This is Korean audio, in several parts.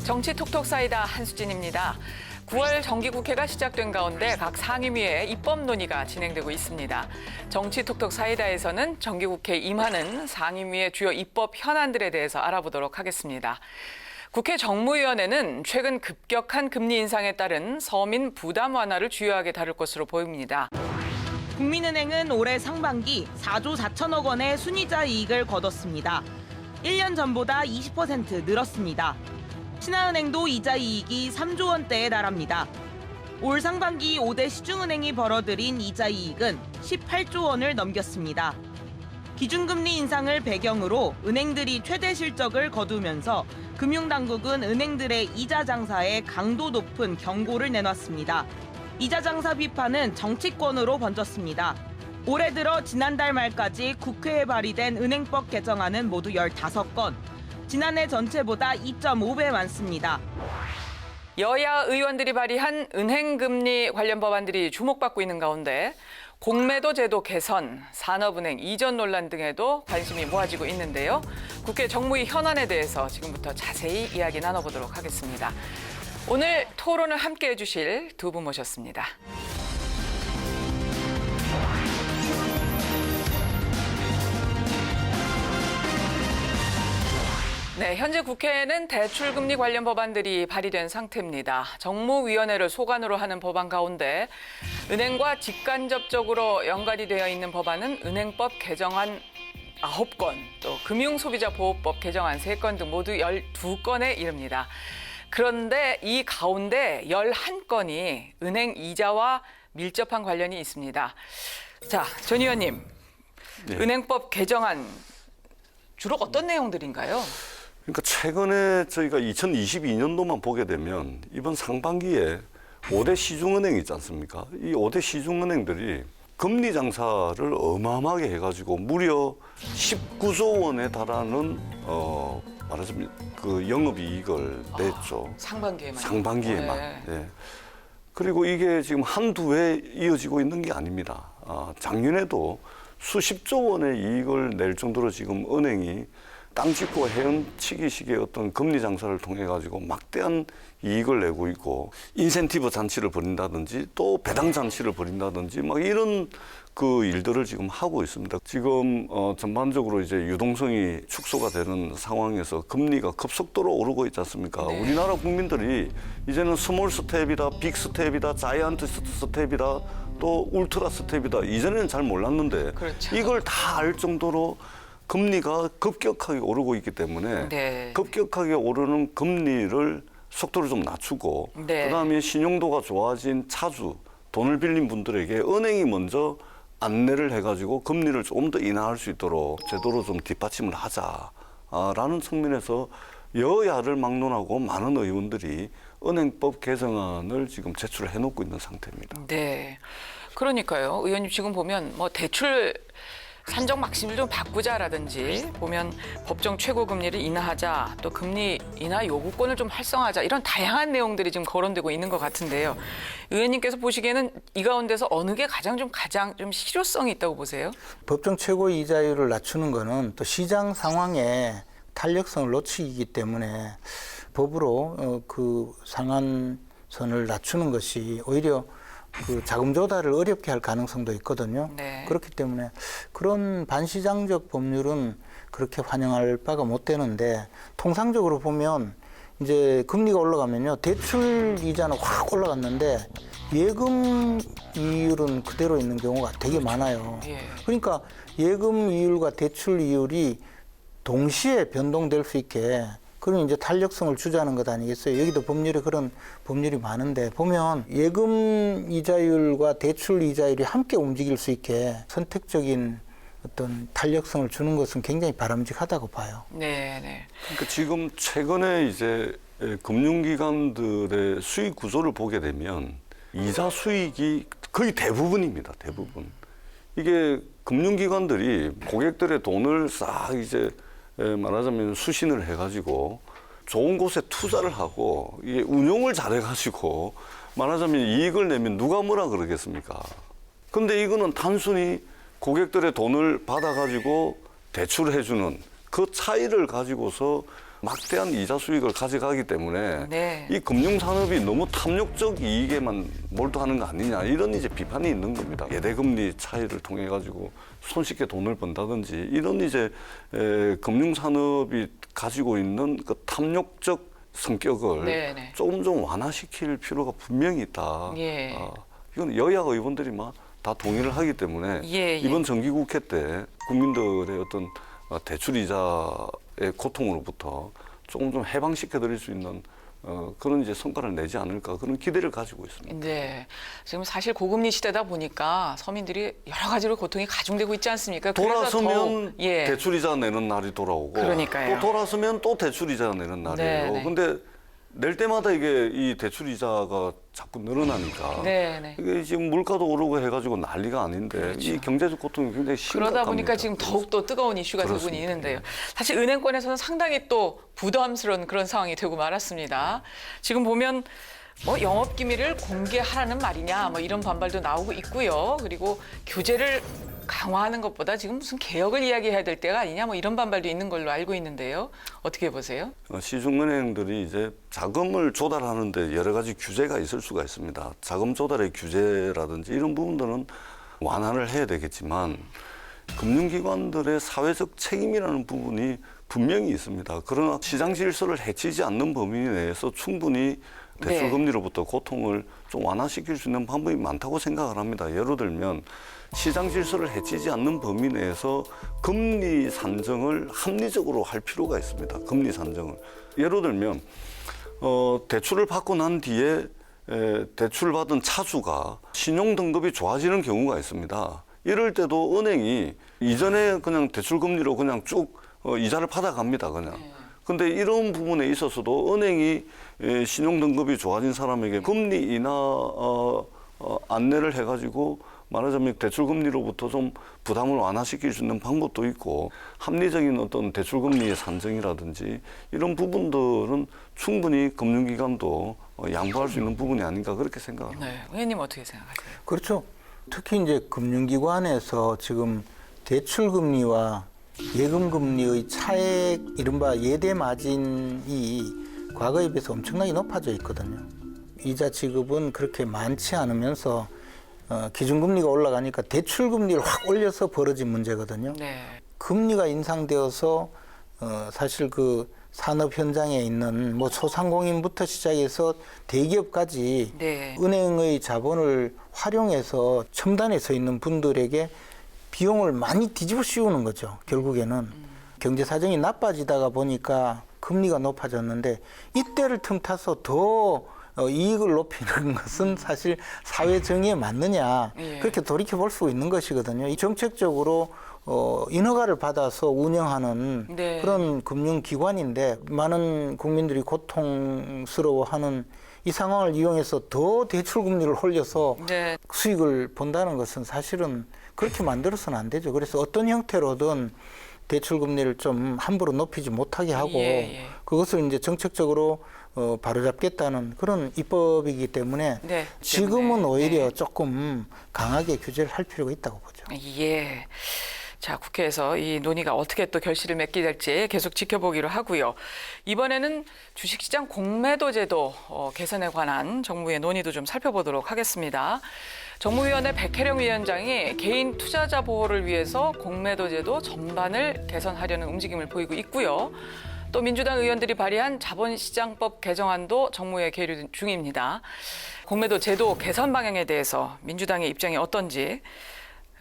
정치 톡톡 사이다 한수진입니다. 9월 정기국회가 시작된 가운데 각 상임위에 입법 논의가 진행되고 있습니다. 정치 톡톡 사이다에서는 정기국회에 임하는 상임위의 주요 입법 현안들에 대해서 알아보도록 하겠습니다. 국회 정무위원회는 최근 급격한 금리 인상에 따른 서민 부담 완화를 주요하게 다룰 것으로 보입니다. 국민은행은 올해 상반기 4조 4천억 원의 순이자 이익을 거뒀습니다. 1년 전보다 20% 늘었습니다. 신한은행도 이자 이익이 3조 원대에 달합니다. 올 상반기 5대 시중은행이 벌어들인 이자 이익은 18조 원을 넘겼습니다. 기준금리 인상을 배경으로 은행들이 최대 실적을 거두면서 금융당국은 은행들의 이자 장사에 강도 높은 경고를 내놨습니다. 이자 장사 비판은 정치권으로 번졌습니다. 올해 들어 지난달 말까지 국회에 발의된 은행법 개정안은 모두 15건, 지난해 전체보다 2.5배 많습니다. 여야 의원들이 발의한 은행금리 관련 법안들이 주목받고 있는 가운데 공매도 제도 개선, 산업은행 이전 논란 등에도 관심이 모아지고 있는데요. 국회 정무위 현안에 대해서 지금부터 자세히 이야기 나눠보도록 하겠습니다. 오늘 토론을 함께 해주실 두 분 모셨습니다. 네, 현재 국회에는 대출금리 관련 법안들이 발의된 상태입니다. 정무위원회를 소관으로 하는 법안 가운데 은행과 직간접적으로 연관이 되어 있는 법안은 은행법 개정안 9건, 또 금융소비자보호법 개정안 3건 등 모두 12건에 이릅니다. 그런데 이 가운데 11건이 은행 이자와 밀접한 관련이 있습니다. 자, 전 의원님, 네. 은행법 개정안 주로 어떤 내용들인가요? 그러니까 최근에 저희가 2022년도만 보게 되면 이번 상반기에 5대 시중은행이 있지 않습니까? 이 5대 시중은행들이 금리 장사를 어마어마하게 해가지고 무려 19조 원에 달하는 말하자면 그 영업이익을 냈죠. 상반기에만. 상반기에만. 네. 그리고 이게 지금 한두 해 이어지고 있는 게 아닙니다. 작년에도 수십조 원의 이익을 낼 정도로 지금 은행이 땅 짓고 헤엄치기 식의 어떤 금리 장사를 통해 가지고 막대한 이익을 내고 있고 인센티브 잔치를 벌인다든지 또 배당 잔치를 벌인다든지 막 이런 그 일들을 지금 하고 있습니다. 지금 전반적으로 이제 유동성이 축소가 되는 상황에서 금리가 급속도로 오르고 있지 않습니까? 네. 우리나라 국민들이 이제는 스몰 스텝이다, 빅 스텝이다, 자이언트 스텝이다, 또 울트라 스텝이다. 이전에는 잘 몰랐는데 그렇죠. 이걸 다 알 정도로 금리가 급격하게 오르고 있기 때문에 네. 급격하게 오르는 금리를 속도를 좀 낮추고 네. 그다음에 신용도가 좋아진 차주, 돈을 빌린 분들에게 은행이 먼저 안내를 해가지고 금리를 조금 더 인하할 수 있도록 제도로 좀 뒷받침을 하자라는 측면에서 여야를 막론하고 많은 의원들이 은행법 개정안을 지금 제출을 해놓고 있는 상태입니다. 네, 그러니까요. 의원님 지금 보면 뭐 대출 산정 막심을 좀 바꾸자라든지 보면 법정 최고 금리를 인하하자, 또 금리 인하 요구권을 좀 활성화하자, 이런 다양한 내용들이 지금 거론되고 있는 것 같은데요. 의원님께서 보시기에는 이 가운데서 어느 게 가장 좀 실효성이 있다고 보세요? 법정 최고 이자율을 낮추는 거는 또 시장 상황에 탄력성을 놓치기 때문에 법으로 그 상한선을 낮추는 것이 오히려 그 자금 조달을 어렵게 할 가능성도 있거든요. 네. 그렇기 때문에 그런 반시장적 법률은 그렇게 환영할 바가 못 되는데, 통상적으로 보면 이제 금리가 올라가면요, 대출 이자는 확 올라갔는데 예금 이율은 그대로 있는 경우가 되게 많아요. 예. 그러니까 예금 이율과 대출 이율이 동시에 변동될 수 있게, 그럼 이제 탄력성을 주자는 것 아니겠어요? 여기도 법률에 그런 법률이 많은데, 보면 예금 이자율과 대출 이자율이 함께 움직일 수 있게 선택적인 어떤 탄력성을 주는 것은 굉장히 바람직하다고 봐요. 네, 네. 그러니까 지금 최근에 이제 금융기관들의 수익 구조를 보게 되면 이자 수익이 거의 대부분입니다. 대부분. 이게 금융기관들이 고객들의 돈을 싹 이제 말하자면 수신을 해가지고 좋은 곳에 투자를 하고 이게 운용을 잘해가지고 말하자면 이익을 내면 누가 뭐라 그러겠습니까? 근데 이거는 단순히 고객들의 돈을 받아가지고 대출해주는 그 차이를 가지고서 막대한 이자 수익을 가져가기 때문에 네. 이 금융산업이 너무 탐욕적 이익에만 몰두하는 거 아니냐 이런 이제 비판이 있는 겁니다. 예대금리 차이를 통해 가지고 손쉽게 돈을 번다든지 이런 이제 금융산업이 가지고 있는 그 탐욕적 성격을 네네. 조금 좀 완화시킬 필요가 분명히 있다. 예. 이건 여야 의원들이 막 다 동의를 하기 때문에 예. 이번 정기국회 때 국민들의 어떤 대출 이자의 고통으로부터 조금 좀 해방시켜 드릴 수 있는 그런 이제 성과를 내지 않을까 그런 기대를 가지고 있습니다. 네. 지금 사실 고금리 시대다 보니까 서민들이 여러 가지로 고통이 가중되고 있지 않습니까? 그래서 돌아서면 예. 대출 이자 내는 날이 돌아오고 그러니까요. 또 돌아서면 또 대출 이자 내는 날이에요. 네, 네. 근데 낼 때마다 이게 이 대출 이자가 자꾸 늘어나니까 네, 네. 이게 지금 물가도 오르고 해가지고 난리가 아닌데 이 경제적 고통이 굉장히 심각합니다. 그러다 보니까 지금 더욱더 뜨거운 이슈가 되고 그렇습니다. 있는데요. 사실 은행권에서는 상당히 또 부담스러운 그런 상황이 되고 말았습니다. 지금 보면 뭐 영업 기밀을 공개하라는 말이냐 뭐 이런 반발도 나오고 있고요. 그리고 규제를 강화하는 것보다 지금 무슨 개혁을 이야기해야 될 때가 아니냐 뭐 이런 반발도 있는 걸로 알고 있는데요. 어떻게 보세요? 시중은행들이 이제 자금을 조달하는데 여러 가지 규제가 있을 수가 있습니다. 자금 조달의 규제라든지 이런 부분들은 완화를 해야 되겠지만 금융기관들의 사회적 책임이라는 부분이 분명히 있습니다. 그러나 시장 질서를 해치지 않는 범위 내에서 충분히 대출 금리로부터 고통을 좀 완화시킬 수 있는 방법이 많다고 생각을 합니다. 예를 들면 시장 질서를 해치지 않는 범위 내에서 금리 산정을 합리적으로 할 필요가 있습니다. 금리 산정을. 예를 들면 대출을 받고 난 뒤에 대출받은 차주가 신용 등급이 좋아지는 경우가 있습니다. 이럴 때도 은행이 이전에 그냥 대출 금리로 그냥 쭉 이자를 받아갑니다. 그냥. 근데 이런 부분에 있어서도 은행이 신용 등급이 좋아진 사람에게 금리 인하 안내를 해가지고 말하자면 대출 금리로부터 좀 부담을 완화시킬 수 있는 방법도 있고 합리적인 어떤 대출 금리의 산정이라든지 이런 부분들은 충분히 금융기관도 양보할 수 있는 부분이 아닌가 그렇게 생각합니다. 네, 의원님 어떻게 생각하세요? 그렇죠. 특히 이제 금융기관에서 지금 대출 금리와 예금 금리의 차액, 이른바 예대 마진이 과거에 비해서 엄청나게 높아져 있거든요. 이자 지급은 그렇게 많지 않으면서 기준금리가 올라가니까 대출금리를 확 올려서 벌어진 문제거든요. 네. 금리가 인상되어서 사실 그 산업 현장에 있는 뭐 소상공인부터 시작해서 대기업까지 네. 은행의 자본을 활용해서 첨단에 서 있는 분들에게 비용을 많이 뒤집어 씌우는 거죠. 결국에는 경제 사정이 나빠지다가 보니까 금리가 높아졌는데 이때를 틈타서 더 이익을 높이는 것은 사실 사회 정의에 맞느냐 예. 그렇게 돌이켜 볼 수 있는 것이거든요. 이 정책적으로 인허가를 받아서 운영하는 네. 그런 금융기관인데 많은 국민들이 고통스러워하는 이 상황을 이용해서 더 대출 금리를 올려서 네. 수익을 본다는 것은 사실은 그렇게 만들어서는 안 되죠. 그래서 어떤 형태로든 대출 금리를 좀 함부로 높이지 못하게 하고 예. 그것을 이제 정책적으로 바로잡겠다는 그런 입법이기 때문에 네, 지금은 때문에. 오히려 네. 조금 강하게 규제를 할 필요가 있다고 보죠. 예. 자, 국회에서 이 논의가 어떻게 또 결실을 맺게 될지 계속 지켜보기로 하고요. 이번에는 주식시장 공매도 제도 개선에 관한 정부의 논의도 좀 살펴보도록 하겠습니다. 정무위원회 백혜령 위원장이 개인 투자자 보호를 위해서 공매도 제도 전반을 개선하려는 움직임을 보이고 있고요. 또 민주당 의원들이 발의한 자본시장법 개정안도 정무에 계류 중입니다. 공매도 제도 개선 방향에 대해서 민주당의 입장이 어떤지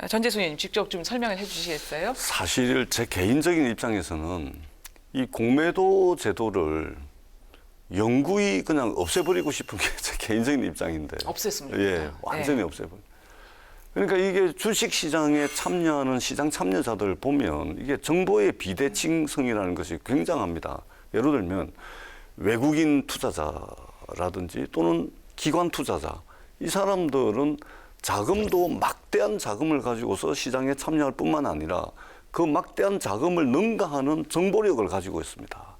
전재수 의원님 직접 좀 설명을 해주시겠어요? 사실 제 개인적인 입장에서는 이 공매도 제도를 영구히 그냥 없애버리고 싶은 게 제 개인적인 입장인데. 없앴습니다. 예, 완전히 없애버려. 그러니까 이게 주식시장에 참여하는 시장 참여자들 보면 이게 정보의 비대칭성이라는 것이 굉장합니다. 예를 들면 외국인 투자자라든지 또는 기관 투자자 이 사람들은 자금도 막대한 자금을 가지고서 시장에 참여할 뿐만 아니라 그 막대한 자금을 능가하는 정보력을 가지고 있습니다.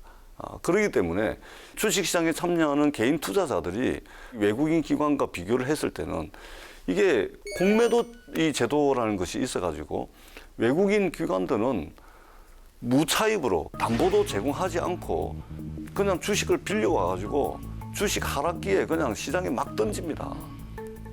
그렇기 때문에 주식시장에 참여하는 개인 투자자들이 외국인 기관과 비교를 했을 때는 이게 공매도 이 제도라는 것이 있어가지고 외국인 기관들은 무차입으로 담보도 제공하지 않고 그냥 주식을 빌려와가지고 주식 하락기에 그냥 시장에 막 던집니다.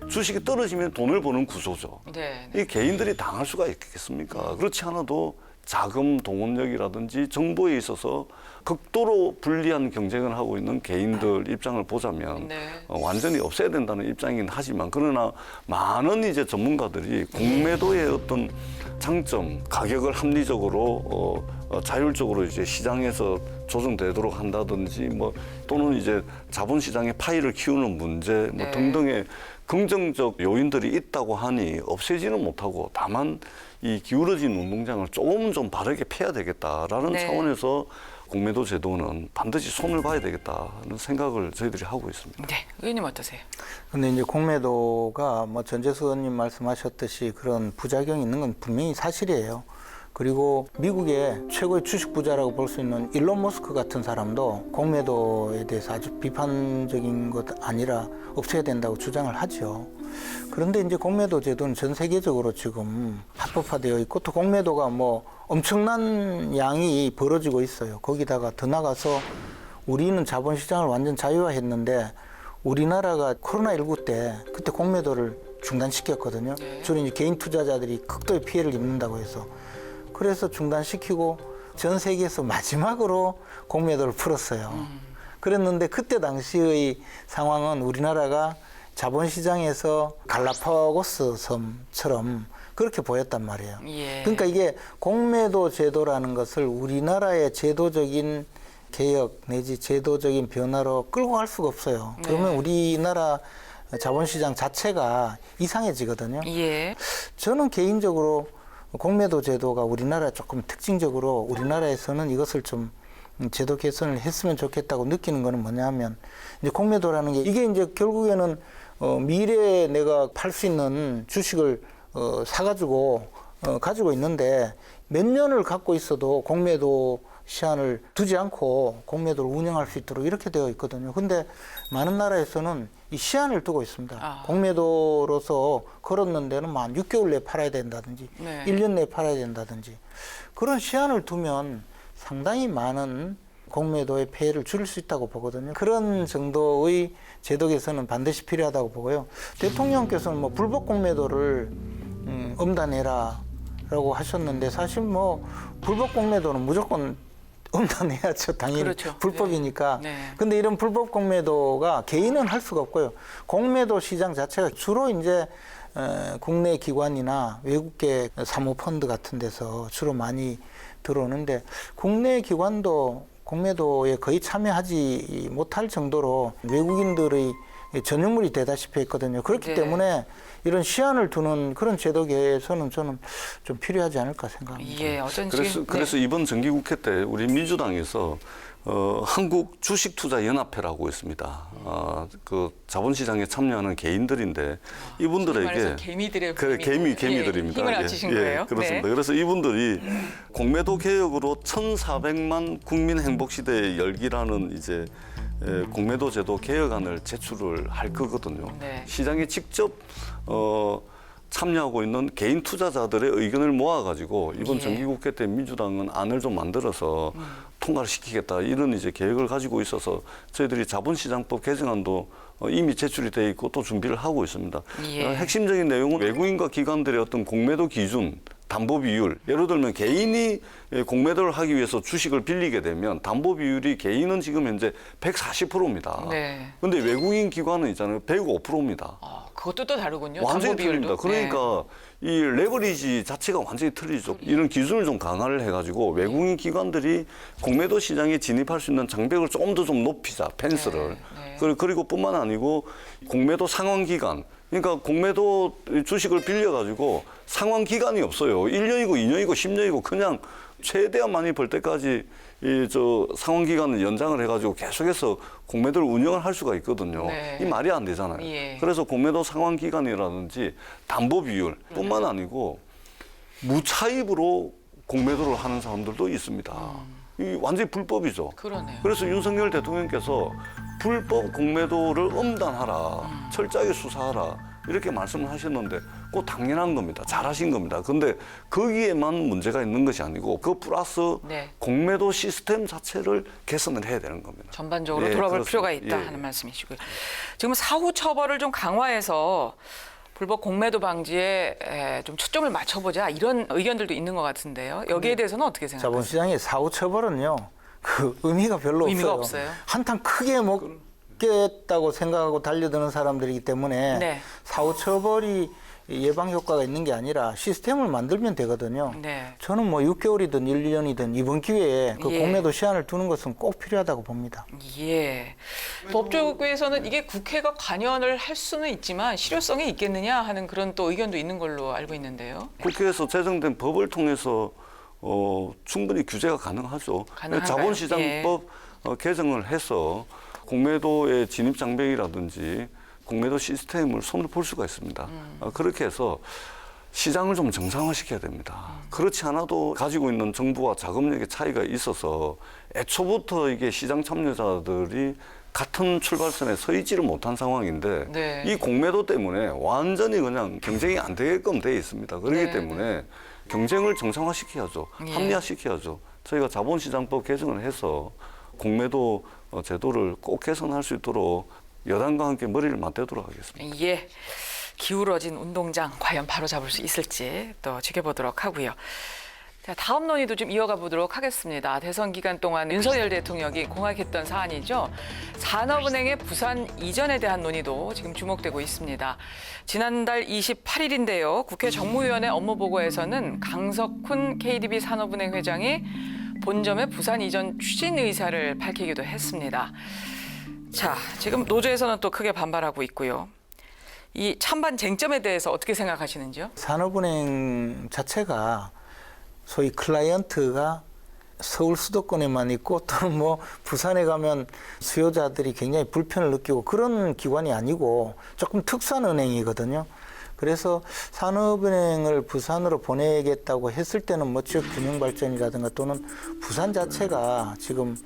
주식이 떨어지면 돈을 버는 구조죠. 네. 이 개인들이 당할 수가 있겠습니까? 그렇지 않아도 자금 동원력이라든지 정보에 있어서 극도로 불리한 경쟁을 하고 있는 개인들 입장을 보자면 네. 완전히 없애야 된다는 입장이긴 하지만 그러나 많은 이제 전문가들이 공매도의 어떤 장점, 가격을 합리적으로 자율적으로 이제 시장에서 조정되도록 한다든지 뭐 또는 이제 자본시장의 파이를 키우는 문제 뭐 네. 등등의 긍정적 요인들이 있다고 하니 없애지는 못하고 다만 이 기울어진 운동장을 조금은 좀 바르게 패야 되겠다라는 네. 차원에서 공매도 제도는 반드시 손을 봐야 되겠다는 생각을 저희들이 하고 있습니다. 네. 의원님 어떠세요? 근데 이제 공매도가 뭐 전재수 의원님 말씀하셨듯이 그런 부작용이 있는 건 분명히 사실이에요. 그리고 미국의 최고의 주식 부자라고 볼 수 있는 일론 머스크 같은 사람도 공매도에 대해서 아주 비판적인 것 아니라 없애야 된다고 주장을 하죠. 그런데 이제 공매도 제도는 전 세계적으로 지금 합법화되어 있고 또 공매도가 뭐 엄청난 양이 벌어지고 있어요. 거기다가 더 나가서 우리는 자본시장을 완전 자유화했는데 우리나라가 코로나19 때 그때 공매도를 중단시켰거든요. 주로 이제 개인 투자자들이 극도의 피해를 입는다고 해서. 그래서 중단시키고 전 세계에서 마지막으로 공매도를 풀었어요. 그랬는데 그때 당시의 상황은 우리나라가 자본시장에서 갈라파고스 섬처럼 그렇게 보였단 말이에요. 예. 그러니까 이게 공매도 제도라는 것을 우리나라의 제도적인 개혁 내지 제도적인 변화로 끌고 갈 수가 없어요. 그러면 우리나라 자본시장 자체가 이상해지거든요. 예. 저는 개인적으로 공매도 제도가 우리나라 조금 특징적으로 우리나라에서는 이것을 좀 제도 개선을 했으면 좋겠다고 느끼는 거는 뭐냐면 이제 공매도라는 게 이게 이제 결국에는 미래에 내가 팔 수 있는 주식을 사가지고 가지고 있는데 몇 년을 갖고 있어도 공매도 시한을 두지 않고 공매도를 운영할 수 있도록 이렇게 되어 있거든요. 근데 많은 나라에서는 이 시한을 두고 있습니다. 공매도로서 걸었는 데는 한 6개월 내에 팔아야 된다든지 네. 1년 내에 팔아야 된다든지 그런 시한을 두면 상당히 많은 공매도의 폐해를 줄일 수 있다고 보거든요. 그런 정도의 제도 개선은 반드시 필요하다고 보고요. 대통령께서는 뭐 불법 공매도를 엄단해라라고 하셨는데 사실 뭐 불법 공매도는 무조건 엄단해야죠. 당연히 그렇죠. 불법이니까. 네. 근데 이런 불법 공매도가 개인은 할 수가 없고요. 공매도 시장 자체가 주로 이제 국내 기관이나 외국계 사모펀드 같은 데서 주로 많이 들어오는데 국내 기관도 공매도에 거의 참여하지 못할 정도로 외국인들의 전유물이 되다시피 했거든요. 그렇기 네. 때문에 이런 시한을 두는 그런 제도 개선은 저는 좀 필요하지 않을까 생각합니다. 예. 어쩐지. 그래서 이번 정기국회 때 우리 민주당에서 한국 주식투자연합회라고 있습니다. 그 자본시장에 참여하는 개인들인데 이분들에게 개미들의 개미들입니다. 힘을 합치신 거예요. 그렇습니다. 네. 그래서 이분들이 공매도 개혁으로 1,400만 국민 행복시대의 열기라는 이제 공매도 제도 개혁안을 제출을 할 거거든요. 네. 시장에 직접 참여하고 있는 개인 투자자들의 의견을 모아가지고 이번 예. 정기국회 때 민주당은 안을 좀 만들어서 통과를 시키겠다 이런 이제 계획을 가지고 있어서 저희들이 자본시장법 개정안도 이미 제출이 돼 있고 또 준비를 하고 있습니다. 예. 핵심적인 내용은 외국인과 기관들의 어떤 공매도 기준, 담보 비율. 예를 들면 개인이 공매도를 하기 위해서 주식을 빌리게 되면 담보 비율이 개인은 지금 현재 140%입니다. 네. 근데 외국인 기관은 있잖아요. 105%입니다. 그것도 또 다르군요. 완전히 담보 비율도. 틀립니다. 그러니까 이 레버리지 자체가 완전히 틀리죠. 이런 기준을 좀 강화를 해가지고 외국인 기관들이 공매도 시장에 진입할 수 있는 장벽을 좀 더 좀 높이자, 펜스를. 네. 그리고 뿐만 아니고 공매도 상환 기간. 그러니까 공매도 주식을 빌려가지고 상환 기간이 없어요. 1년이고 2년이고 10년이고 그냥 최대한 많이 벌 때까지 상환 기간을 연장을 해가지고 계속해서 공매도를 운영을 할 수가 있거든요. 네. 이 말이 안 되잖아요. 예. 그래서 공매도 상환 기간이라든지 담보 비율뿐만 아니고 무차입으로 공매도를 하는 사람들도 있습니다. 이 완전히 불법이죠. 그러네요. 그래서 윤석열 대통령께서 불법 공매도를 엄단하라, 철저하게 수사하라 이렇게 말씀을 하셨는데 그거 당연한 겁니다. 잘하신 겁니다. 근데 거기에만 문제가 있는 것이 아니고 그 플러스 네. 공매도 시스템 자체를 개선을 해야 되는 겁니다. 전반적으로 예, 돌아볼 그렇습니다. 필요가 있다 예. 하는 말씀이시고요. 지금 사후 처벌을 좀 강화해서 불법 공매도 방지에 좀 초점을 맞춰보자 이런 의견들도 있는 것 같은데요. 여기에 대해서는 어떻게 생각하세요? 자본시장의 사후 처벌은요, 그 의미가 별로 의미가 없어요. 없어요? 한탕 크게 먹겠다고 생각하고 달려드는 사람들이기 때문에 네. 사후 처벌이 예방 효과가 있는 게 아니라 시스템을 만들면 되거든요. 네. 저는 뭐 6개월이든 1년이든 이번 기회에 그 예. 공매도 시한을 두는 것은 꼭 필요하다고 봅니다. 예. 법조계에서는 이게 국회가 관여를 할 수는 있지만 실효성이 있겠느냐 하는 그런 또 의견도 있는 걸로 알고 있는데요. 국회에서 제정된 법을 통해서 충분히 규제가 가능하죠. 가능한가요? 자본시장법 개정을 해서 공매도의 진입 장벽이라든지 공매도 시스템을 손을 볼 수가 있습니다. 그렇게 해서 시장을 좀 정상화시켜야 됩니다. 그렇지 않아도 가지고 있는 정부와 자금력의 차이가 있어서 애초부터 이게 시장 참여자들이 같은 출발선에 서 있지를 못한 상황인데 네. 이 공매도 때문에 완전히 그냥 경쟁이 안 되게끔 돼 있습니다. 그렇기 네. 때문에 경쟁을 정상화시켜야죠. 예. 합리화시켜야죠. 저희가 자본시장법 개정을 해서 공매도 제도를 꼭 개선할 수 있도록 여당과 함께 머리를 맞대도록 하겠습니다. 예. 기울어진 운동장 과연 바로 잡을 수 있을지 또 지켜보도록 하고요. 자, 다음 논의도 좀 이어가 보도록 하겠습니다. 대선 기간 동안 윤석열 대통령이 공약했던 사안이죠. 산업은행의 부산 이전에 대한 논의도 지금 주목되고 있습니다. 지난달 28일인데요. 국회 정무위원회 업무보고에서는 강석훈 KDB 산업은행 회장이 본점의 부산 이전 추진 의사를 밝히기도 했습니다. 자, 지금 노조에서는 또 크게 반발하고 있고요. 이 찬반 쟁점에 대해서 어떻게 생각하시는지요? 산업은행 자체가 소위 클라이언트가 서울 수도권에만 있고 또는 뭐 부산에 가면 수요자들이 굉장히 불편을 느끼고 그런 기관이 아니고 조금 특수한 은행이거든요. 그래서 산업은행을 부산으로 보내겠다고 했을 때는 뭐 지역 균형 발전이라든가 또는 부산 자체가 지금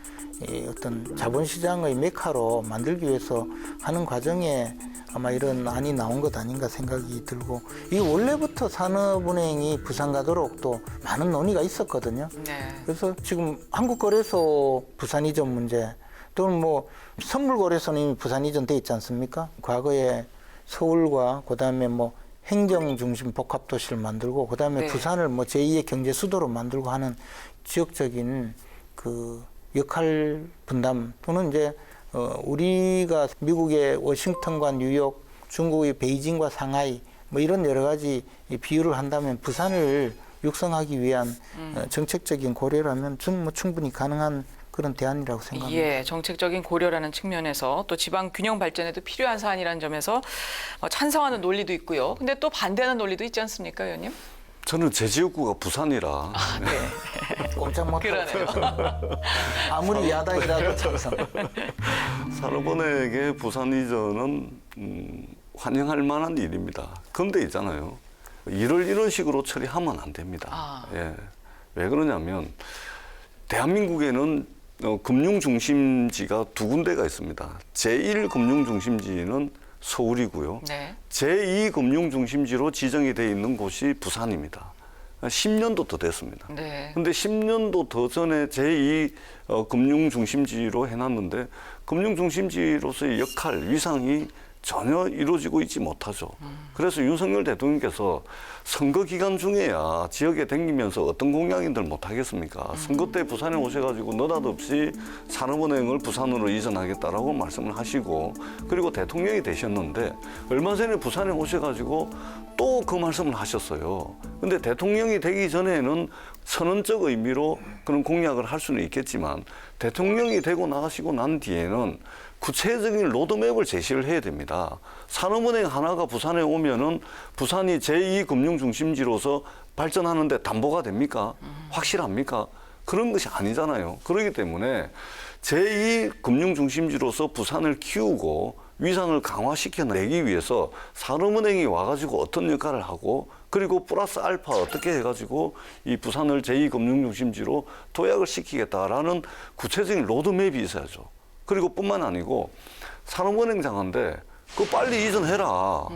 이 어떤 자본시장의 메카로 만들기 위해서 하는 과정에 아마 이런 안이 나온 것 아닌가 생각이 들고 이 원래부터 산업은행이 부산 가도록 또 많은 논의가 있었거든요. 네. 그래서 지금 한국거래소 부산 이전 문제 또는 뭐 선물거래소는 이미 부산 이전돼 있지 않습니까? 과거에 서울과 그다음에 뭐 행정 중심 복합 도시를 만들고 그다음에 네. 부산을 뭐 제2의 경제 수도로 만들고 하는 지역적인 그 역할 분담 또는 이제 우리가 미국의 워싱턴과 뉴욕, 중국의 베이징과 상하이 뭐 이런 여러 가지 비유를 한다면 부산을 육성하기 위한 정책적인 고려라면 저는 뭐 충분히 가능한 그런 대안이라고 생각합니다. 예, 정책적인 고려라는 측면에서 또 지방 균형 발전에도 필요한 사안이라는 점에서 찬성하는 논리도 있고요. 근데 또 반대하는 논리도 있지 않습니까, 의원님? 저는 제 지역구가 부산이라 꼼짝 못하고 그러네요. 아무리 야당이라도 찬성. 산업은행의 부산 이전은 환영할 만한 일입니다. 그런데 있잖아요. 일을 이런 식으로 처리하면 안 됩니다. 예. 왜 그러냐면 대한민국에는 금융 중심지가 두 군데가 있습니다. 제1 금융 중심지는 서울이고요. 네. 제2 금융 중심지로 지정이 돼 있는 곳이 부산입니다. 10년도 더 됐습니다. 네. 근데 10년도 더 전에 제2 금융 중심지로 해놨는데 금융 중심지로서의 역할, 위상이 전혀 이루어지고 있지 못하죠. 그래서 윤석열 대통령께서 선거 기간 중에야 지역에 다니면서 어떤 공약인들 못하겠습니까? 선거 때 부산에 오셔가지고 느닷없이 산업은행을 부산으로 이전하겠다라고 말씀을 하시고 그리고 대통령이 되셨는데 얼마 전에 부산에 오셔가지고 또 그 말씀을 하셨어요. 근데 대통령이 되기 전에는 선언적 의미로 그런 공약을 할 수는 있겠지만 대통령이 되고 나가시고 난 뒤에는 구체적인 로드맵을 제시를 해야 됩니다. 산업은행 하나가 부산에 오면은 부산이 제2금융중심지로서 발전하는데 담보가 됩니까? 확실합니까? 그런 것이 아니잖아요. 그렇기 때문에 제2금융중심지로서 부산을 키우고 위상을 강화시켜내기 위해서 산업은행이 와가지고 어떤 역할을 하고 그리고 플러스 알파 어떻게 해가지고 이 부산을 제2금융중심지로 도약을 시키겠다라는 구체적인 로드맵이 있어야죠. 그리고 뿐만 아니고 산업은행 장한데 그거 빨리 이전해라.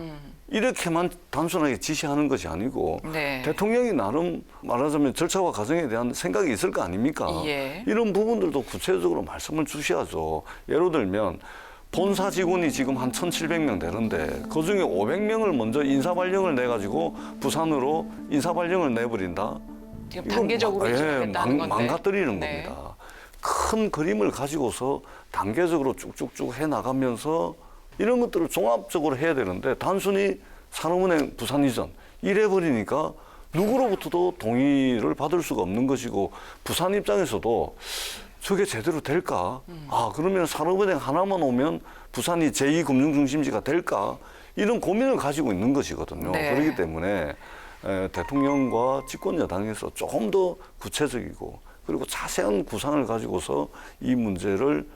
이렇게만 단순하게 지시하는 것이 아니고 네. 대통령이 나름 말하자면 절차와 과정에 대한 생각이 있을 거 아닙니까? 예. 이런 부분들도 구체적으로 말씀을 주셔야죠. 예를 들면 본사 직원이 지금 한 1,700명 되는데 그중에 500명을 먼저 인사발령을 내가지고 부산으로 인사발령을 내버린다. 지금 이건 단계적으로 진행했다는 건데. 망가뜨리는 네. 겁니다. 큰 그림을 가지고서 단계적으로 쭉쭉쭉 해나가면서 이런 것들을 종합적으로 해야 되는데 단순히 산업은행 부산 이전 이래버리니까 누구로부터도 동의를 받을 수가 없는 것이고 부산 입장에서도 저게 제대로 될까? 아, 그러면 산업은행 하나만 오면 부산이 제2금융중심지가 될까? 이런 고민을 가지고 있는 것이거든요. 네. 그렇기 때문에 대통령과 집권 여당에서 조금 더 구체적이고 그리고 자세한 구상을 가지고서 이 문제를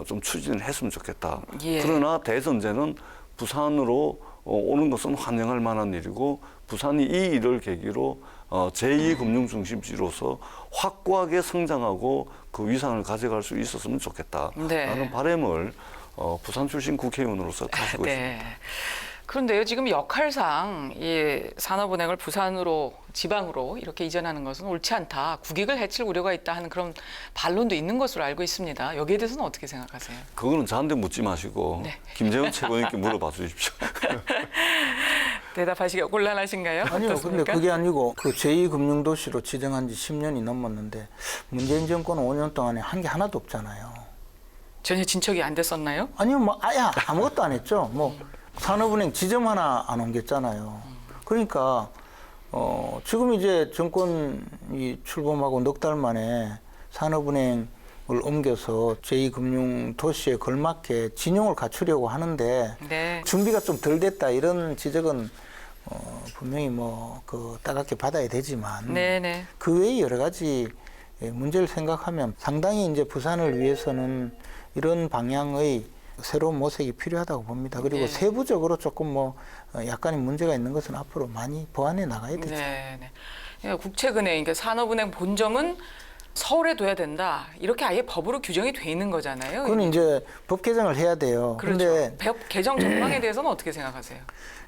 좀 추진을 했으면 좋겠다. 예. 그러나 대전제는 부산으로 오는 것은 환영할 만한 일이고 부산이 이 일을 계기로 제2금융중심지로서 확고하게 성장하고 그 위상을 가져갈 수 있었으면 좋겠다. 네. 라는 바람을 부산 출신 국회의원으로서 가지고 있습니다. 네. 그런데요, 지금 역할상 이 산업은행을 부산으로 지방으로 이렇게 이전하는 것은 옳지 않다. 국익을 해칠 우려가 있다 하는 그런 반론도 있는 것으로 알고 있습니다. 여기에 대해서는 어떻게 생각하세요? 그거는 저한테 묻지 마시고 네. 김재원 최고위원께 물어봐 주십시오. 대답하시기가 곤란하신가요? 아니요. 근데 어떻습니까? 그게 아니고 그 제2금융도시로 지정한 지 10년이 넘었는데 문재인 정권은 5년 동안에 한 게 하나도 없잖아요. 전혀 진척이 안 됐었나요? 아니요, 뭐 아무것도 안 했죠. 뭐 산업은행 지점 하나 안 옮겼잖아요. 그러니까 지금 이제 정권이 출범하고 넉 달 만에 산업은행을 옮겨서 제2금융도시에 걸맞게 진용을 갖추려고 하는데 네. 준비가 좀 덜 됐다 이런 지적은 분명히 따갑게 받아야 되지만 네네. 그 외에 여러 가지 문제를 생각하면 상당히 이제 부산을 위해서는 이런 방향의 새로운 모색이 필요하다고 봅니다. 그리고 네. 세부적으로 조금 약간의 문제가 있는 것은 앞으로 많이 보완해 나가야 되죠. 네네. 그러니까 국책은행, 그러니까 산업은행 본점은 서울에 둬야 된다. 이렇게 아예 법으로 규정이 돼 있는 거잖아요. 그건 이제 법 개정을 해야 돼요. 그렇죠. 그런데 법 개정 전망에 대해서는 어떻게 생각하세요?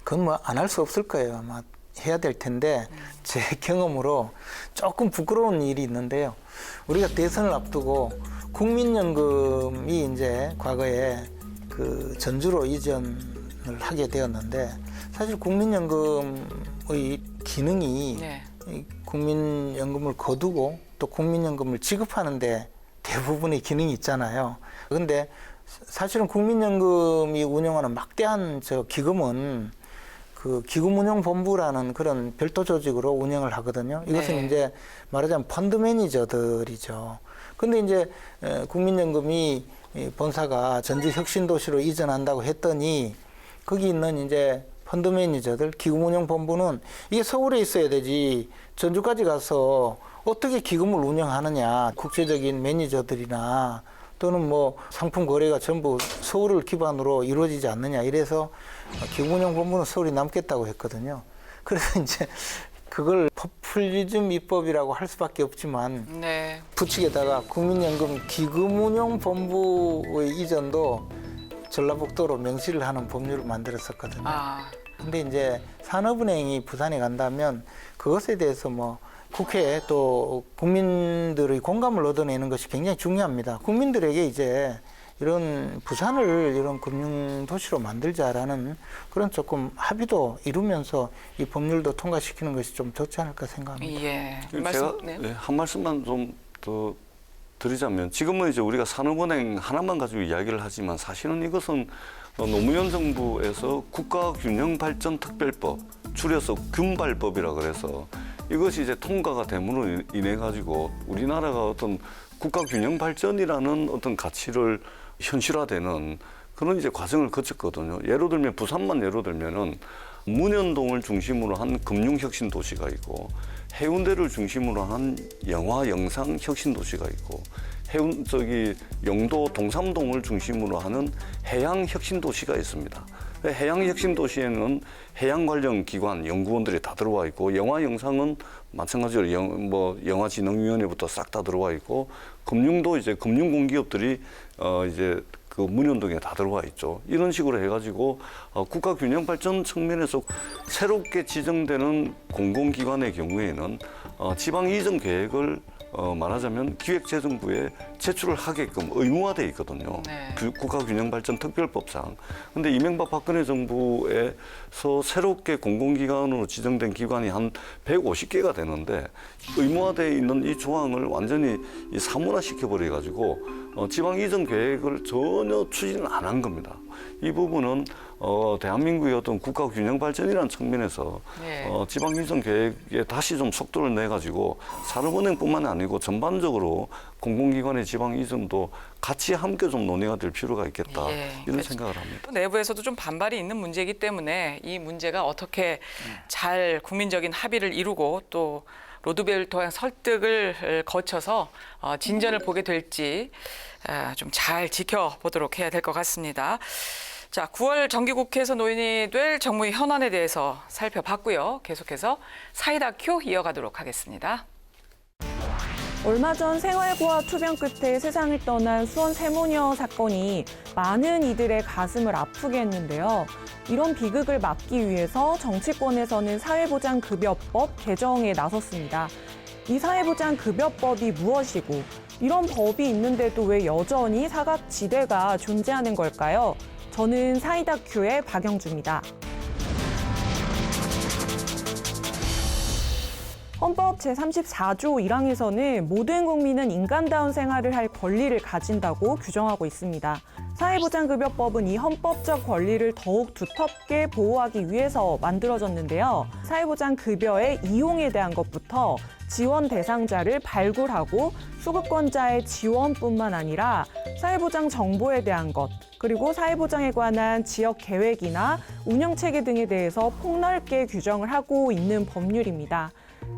그건 안 할 수 없을 거예요. 아마 해야 될 텐데 제 경험으로 조금 부끄러운 일이 있는데요. 우리가 대선을 앞두고 국민연금이 이제 과거에 그 전주로 이전을 하게 되었는데 사실 국민연금의 기능이 네. 이 국민연금을 거두고 또 국민연금을 지급하는데 대부분의 기능이 있잖아요. 그런데 사실은 국민연금이 운영하는 막대한 기금은 그 기금운용본부라는 그런 별도 조직으로 운영을 하거든요. 이것은 네. 이제 말하자면 펀드 매니저들이죠. 근데 이제 국민연금이 본사가 전주 혁신도시로 이전한다고 했더니 거기 있는 이제 펀드 매니저들, 기금운용본부는 이게 서울에 있어야 되지 전주까지 가서 어떻게 기금을 운영하느냐. 국제적인 매니저들이나 또는 상품 거래가 전부 서울을 기반으로 이루어지지 않느냐. 이래서 기금운용본부는 서울이 남겠다고 했거든요. 그래서 이제 그걸 포퓰리즘 입법이라고 할 수밖에 없지만 네. 부칙에다가 국민연금 기금운용본부의 이전도 전라북도로 명시를 하는 법률을 만들었었거든요. 근데 이제 산업은행이 부산에 간다면 그것에 대해서 국회에 또 국민들의 공감을 얻어내는 것이 굉장히 중요합니다. 국민들에게 이제 이런 부산을 이런 금융도시로 만들자라는 그런 조금 합의도 이루면서 이 법률도 통과시키는 것이 좀 좋지 않을까 생각합니다. 예. 제가 네. 한 말씀만 좀 더 드리자면 지금은 이제 우리가 산업은행 하나만 가지고 이야기를 하지만 사실은 이것은 노무현 정부에서 국가균형발전특별법 줄여서 균발법이라 그래서 이것이 이제 통과가 됨으로 인해 가지고 우리나라가 어떤 국가균형발전이라는 어떤 가치를 현실화되는 그런 이제 과정을 거쳤거든요. 예를 들면 부산만 예로 들면은 문현동을 중심으로 한 금융혁신 도시가 있고 해운대를 중심으로 한 영화 영상 혁신 도시가 있고 영도 동삼동을 중심으로 하는 해양 혁신 도시가 있습니다. 해양 혁신 도시에는 해양 관련 기관 연구원들이 다 들어와 있고 영화 영상은 마찬가지로 영화진흥위원회부터 싹 다 들어와 있고 금융도 이제 금융공기업들이 이제 그 문현동에 다 들어와 있죠. 이런 식으로 해가지고 국가 균형 발전 측면에서 새롭게 지정되는 공공기관의 경우에는 지방 이전 계획을 말하자면 기획재정부에 제출을 하게끔 의무화돼 있거든요. 네. 국가균형발전특별법상. 근데 이명박 박근혜 정부에서 새롭게 공공기관으로 지정된 기관이 한 150개가 되는데 의무화돼 있는 이 조항을 완전히 사문화 시켜버려가지고 지방 이전 계획을 전혀 추진을 안 한 겁니다. 이 부분은 대한민국의 어떤 국가균형발전이라는 측면에서 네. 지방 이전 계획에 다시 좀 속도를 내가지고 산업은행뿐만 아니고 전반적으로 공공기관의 지방 이전도 같이 함께 좀 논의가 될 필요가 있겠다 예, 이런 그렇죠. 생각을 합니다. 내부에서도 좀 반발이 있는 문제이기 때문에 이 문제가 어떻게 잘 국민적인 합의를 이루고 또 로드맵을 통한 설득을 거쳐서 진전을 보게 될지 좀 잘 지켜보도록 해야 될 것 같습니다. 자, 9월 정기국회에서 논의될 정무위 현안에 대해서 살펴봤고요. 계속해서 사이다 큐 이어가도록 하겠습니다. 얼마 전 생활고와 투병 끝에 세상을 떠난 수원 세모녀 사건이 많은 이들의 가슴을 아프게 했는데요. 이런 비극을 막기 위해서 정치권에서는 사회보장급여법 개정에 나섰습니다. 이 사회보장급여법이 무엇이고 이런 법이 있는데도 왜 여전히 사각지대가 존재하는 걸까요? 저는 사이다큐의 박영주입니다. 헌법 제34조 1항에서는 모든 국민은 인간다운 생활을 할 권리를 가진다고 규정하고 있습니다. 사회보장급여법은 이 헌법적 권리를 더욱 두텁게 보호하기 위해서 만들어졌는데요. 사회보장급여의 이용에 대한 것부터 지원 대상자를 발굴하고 수급권자의 지원뿐만 아니라 사회보장 정보에 대한 것, 그리고 사회보장에 관한 지역 계획이나 운영체계 등에 대해서 폭넓게 규정을 하고 있는 법률입니다.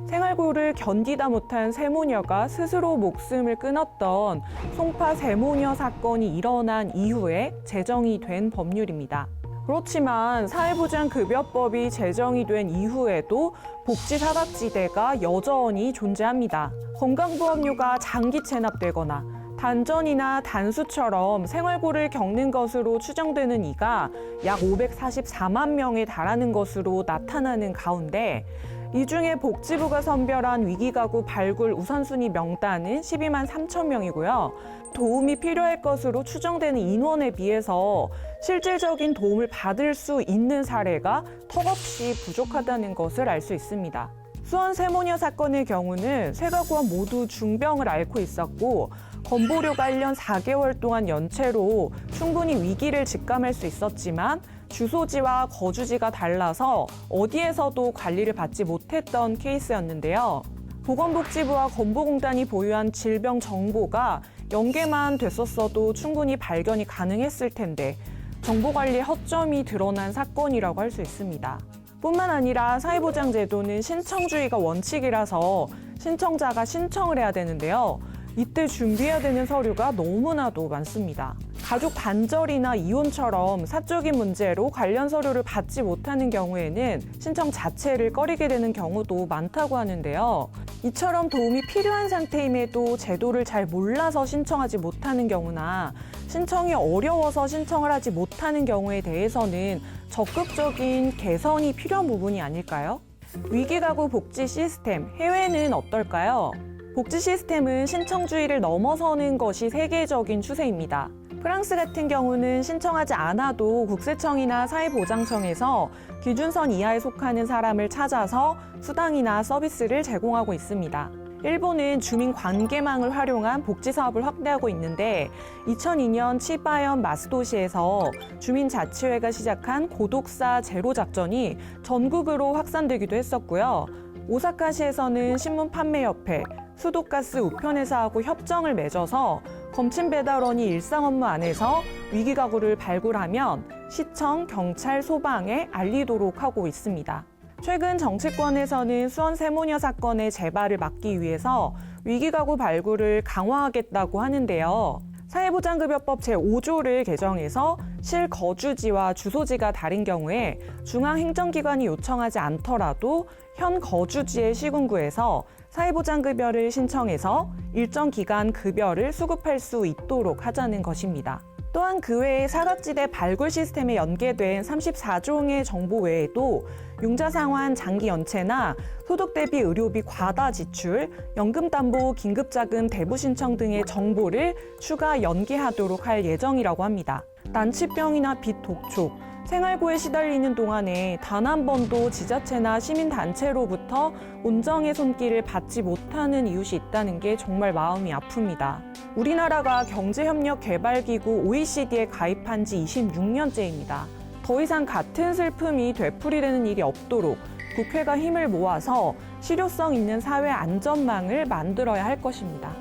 생활고를 견디다 못한 세모녀가 스스로 목숨을 끊었던 송파 세모녀 사건이 일어난 이후에 제정이 된 법률입니다. 그렇지만 사회보장급여법이 제정이 된 이후에도 복지 사각지대가 여전히 존재합니다. 건강보험료가 장기 체납되거나 단전이나 단수처럼 생활고를 겪는 것으로 추정되는 이가 약 544만 명에 달하는 것으로 나타나는 가운데 이 중에 복지부가 선별한 위기가구 발굴 우선순위 명단은 12만 3천 명이고요. 도움이 필요할 것으로 추정되는 인원에 비해서 실질적인 도움을 받을 수 있는 사례가 턱없이 부족하다는 것을 알 수 있습니다. 수원 세모녀 사건의 경우는 세 가구와 모두 중병을 앓고 있었고 건보료가 1년 4개월 동안 연체로 충분히 위기를 직감할 수 있었지만 주소지와 거주지가 달라서 어디에서도 관리를 받지 못했던 케이스였는데요. 보건복지부와 건보공단이 보유한 질병 정보가 연계만 됐었어도 충분히 발견이 가능했을 텐데 정보관리에 허점이 드러난 사건이라고 할 수 있습니다. 뿐만 아니라 사회보장제도는 신청주의가 원칙이라서 신청자가 신청을 해야 되는데요. 이때 준비해야 되는 서류가 너무나도 많습니다. 가족 단절이나 이혼처럼 사적인 문제로 관련 서류를 받지 못하는 경우에는 신청 자체를 꺼리게 되는 경우도 많다고 하는데요. 이처럼 도움이 필요한 상태임에도 제도를 잘 몰라서 신청하지 못하는 경우나 신청이 어려워서 신청을 하지 못하는 경우에 대해서는 적극적인 개선이 필요한 부분이 아닐까요? 위기가구 복지 시스템, 해외는 어떨까요? 복지 시스템은 신청주의를 넘어서는 것이 세계적인 추세입니다. 프랑스 같은 경우는 신청하지 않아도 국세청이나 사회보장청에서 기준선 이하에 속하는 사람을 찾아서 수당이나 서비스를 제공하고 있습니다. 일본은 주민 관계망을 활용한 복지 사업을 확대하고 있는데 2002년 치바현 마스도시에서 주민자치회가 시작한 고독사 제로 작전이 전국으로 확산되기도 했었고요. 오사카시에서는 신문판매협회, 수도가스 우편회사하고 협정을 맺어서 검침 배달원이 일상 업무 안에서 위기가구를 발굴하면 시청, 경찰, 소방에 알리도록 하고 있습니다. 최근 정치권에서는 수원 세모녀 사건의 재발을 막기 위해서 위기가구 발굴을 강화하겠다고 하는데요. 사회보장급여법 제5조를 개정해서 실거주지와 주소지가 다른 경우에 중앙행정기관이 요청하지 않더라도 현 거주지의 시군구에서 사회보장급여를 신청해서 일정 기간 급여를 수급할 수 있도록 하자는 것입니다. 또한 그 외에 사각지대 발굴 시스템에 연계된 34종의 정보 외에도 융자 상환 장기 연체나 소득 대비 의료비 과다 지출, 연금담보 긴급자금 대부 신청 등의 정보를 추가 연계하도록 할 예정이라고 합니다. 난치병이나 빚 독촉, 생활고에 시달리는 동안에 단 한 번도 지자체나 시민단체로부터 온정의 손길을 받지 못하는 이웃이 있다는 게 정말 마음이 아픕니다. 우리나라가 경제협력개발기구 OECD에 가입한 지 26년째입니다. 더 이상 같은 슬픔이 되풀이되는 일이 없도록 국회가 힘을 모아서 실효성 있는 사회 안전망을 만들어야 할 것입니다.